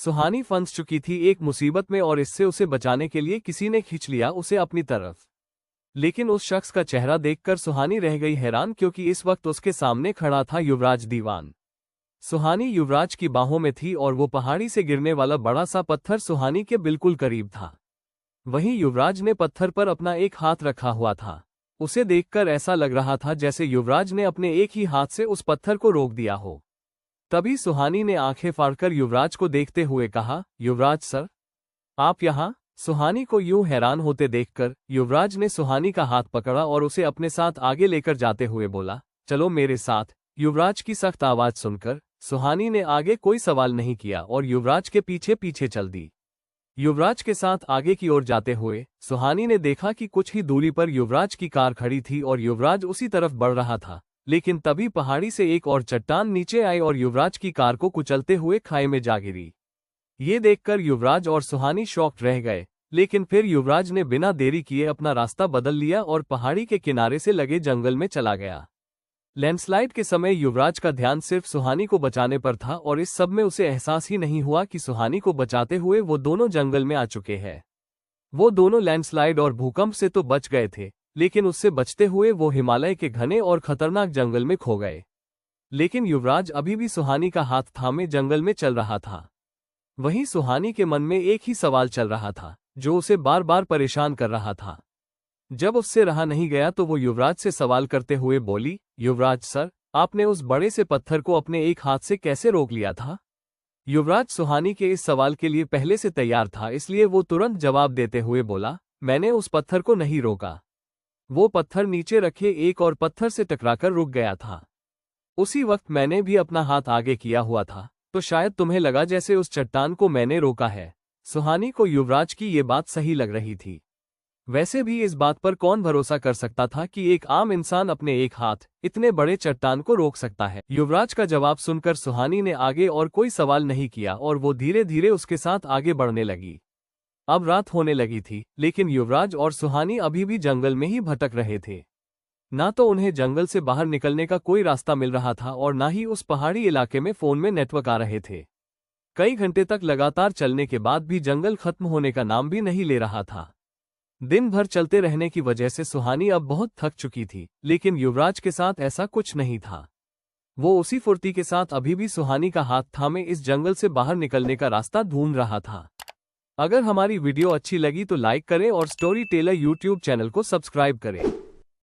सुहानी फंस चुकी थी एक मुसीबत में और इससे उसे बचाने के लिए किसी ने खींच लिया उसे अपनी तरफ। लेकिन उस शख्स का चेहरा देखकर सुहानी रह गई हैरान, क्योंकि इस वक्त उसके सामने खड़ा था युवराज दीवान। सुहानी युवराज की बाहों में थी और वो पहाड़ी से गिरने वाला बड़ा सा पत्थर सुहानी के बिल्कुल करीब था। वहीं युवराज ने पत्थर पर अपना एक हाथ रखा हुआ था। उसे देखकर ऐसा लग रहा था जैसे युवराज ने अपने एक ही हाथ से उस पत्थर को रोक दिया हो। तभी सुहानी ने आंखें फाड़कर युवराज को देखते हुए कहा, युवराज सर, आप यहाँ? सुहानी को यूं हैरान होते देखकर युवराज ने सुहानी का हाथ पकड़ा और उसे अपने साथ आगे लेकर जाते हुए बोला, चलो मेरे साथ। युवराज की सख्त आवाज सुनकर सुहानी ने आगे कोई सवाल नहीं किया और युवराज के पीछे पीछे चल दी। युवराज के साथ आगे की ओर जाते हुए सुहानी ने देखा कि कुछ ही दूरी पर युवराज की कार खड़ी थी और युवराज उसी तरफ बढ़ रहा था। लेकिन तभी पहाड़ी से एक और चट्टान नीचे आई और युवराज की कार को कुचलते हुए खाई में जा गिरी। ये देखकर युवराज और सुहानी शॉक्ड रह गए, लेकिन फिर युवराज ने बिना देरी किए अपना रास्ता बदल लिया और पहाड़ी के किनारे से लगे जंगल में चला गया। लैंडस्लाइड के समय युवराज का ध्यान सिर्फ सुहानी को बचाने पर था और इस सब में उसे एहसास ही नहीं हुआ कि सुहानी को बचाते हुए वो दोनों जंगल में आ चुके हैं। वो दोनों लैंडस्लाइड और भूकंप से तो बच गए थे, लेकिन उससे बचते हुए वो हिमालय के घने और खतरनाक जंगल में खो गए। लेकिन युवराज अभी भी सुहानी का हाथ थामे जंगल में चल रहा था। वहीं सुहानी के मन में एक ही सवाल चल रहा था जो उसे बार बार परेशान कर रहा था। जब उससे रहा नहीं गया तो वो युवराज से सवाल करते हुए बोली, युवराज सर, आपने उस बड़े से पत्थर को अपने एक हाथ से कैसे रोक लिया था? युवराज सुहानी के इस सवाल के लिए पहले से तैयार था, इसलिए वो तुरंत जवाब देते हुए बोला, मैंने उस पत्थर को नहीं रोका। वो पत्थर नीचे रखे एक और पत्थर से टकराकर रुक गया था। उसी वक्त मैंने भी अपना हाथ आगे किया हुआ था, तो शायद तुम्हें लगा जैसे उस चट्टान को मैंने रोका है। सुहानी को युवराज की ये बात सही लग रही थी। वैसे भी इस बात पर कौन भरोसा कर सकता था कि एक आम इंसान अपने एक हाथ इतने बड़े चट्टान को रोक सकता है। युवराज का जवाब सुनकर सुहानी ने आगे और कोई सवाल नहीं किया और वो धीरे धीरे उसके साथ आगे बढ़ने लगी। अब रात होने लगी थी, लेकिन युवराज और सुहानी अभी भी जंगल में ही भटक रहे थे। ना तो उन्हें जंगल से बाहर निकलने का कोई रास्ता मिल रहा था और ना ही उस पहाड़ी इलाके में फोन में नेटवर्क आ रहे थे। कई घंटे तक लगातार चलने के बाद भी जंगल खत्म होने का नाम भी नहीं ले रहा था। दिन भर चलते रहने की वजह से सुहानी अब बहुत थक चुकी थी, लेकिन युवराज के साथ ऐसा कुछ नहीं था। वो उसी फुर्ती के साथ अभी भी सुहानी का हाथ थामे इस जंगल से बाहर निकलने का रास्ता ढूंढ रहा था। अगर हमारी वीडियो अच्छी लगी तो लाइक करें और स्टोरी टेलर यूट्यूब चैनल को सब्सक्राइब करें।